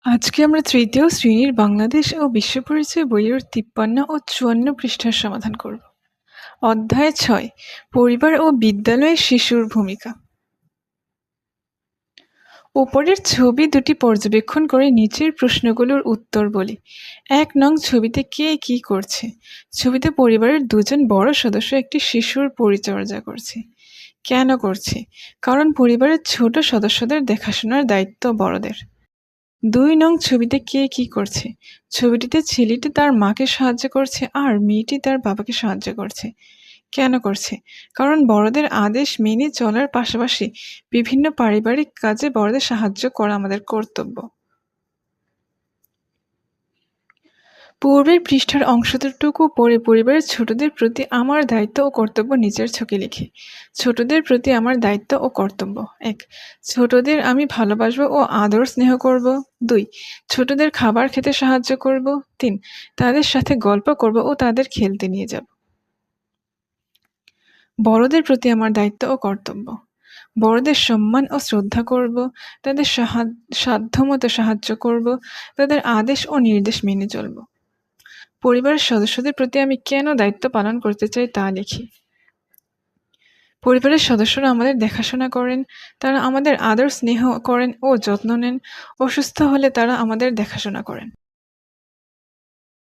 আজকে আমরা তৃতীয় শ্রেণীর বাংলাদেশ ও বিশ্ব পরিচয় বইয়ের ৫৩ ও ৫৪ পৃষ্ঠার সমাধান করব। অধ্যায় ৬, পরিবার ও বিদ্যালয়ে শিশুর ভূমিকা। উপরের ছবি দুটি পর্যবেক্ষণ করে নিচের প্রশ্নগুলোর উত্তর বলি। ১ নং ছবিতে কে কি করছে? ছবিতে পরিবারের দুজন বড় সদস্য একটি শিশুর পরিচর্যা করছে। কেন করছে? কারণ পরিবারের ছোট সদস্যদের দেখাশোনার দায়িত্ব বড়দের। ২ নং ছবিতে কে কি করছে? ছবিটিতে ছেলেটি তার মাকে সাহায্য করছে আর মেয়েটি তার বাবাকে সাহায্য করছে। কেন করছে? কারণ বড়দের আদেশ মেনে চলার পাশাপাশি বিভিন্ন পারিবারিক কাজে বড়দের সাহায্য করা আমাদের কর্তব্য। পূর্বের পৃষ্ঠার অংশটুকু পড়ে পরিবারের ছোটদের প্রতি আমার দায়িত্ব ও কর্তব্য নিচের ছকে লিখি। ছোটদের প্রতি আমার দায়িত্ব ও কর্তব্য। ১. ছোটদের আমি ভালোবাসবো ও আদর স্নেহ করব। ২. ছোটদের খাবার খেতে সাহায্য করব। ৩. তাদের সাথে গল্প করব ও তাদের খেলতে নিয়ে যাব। বড়দের প্রতি আমার দায়িত্ব ও কর্তব্য। বড়দের সম্মান ও শ্রদ্ধা করব, তাদের সাধ্যমতো সাহায্য করব, তাদের আদেশ ও নির্দেশ মেনে চলব। পরিবারের সদস্যদের প্রতি আমি কেন দায়িত্ব পালন করতে চাই তা লিখি। পরিবারের সদস্যরা আমাদের দেখাশোনা করেন, তারা আমাদের আদর স্নেহ করেন ও যত্ন নেন, অসুস্থ হলে তারা আমাদের দেখাশোনা করেন।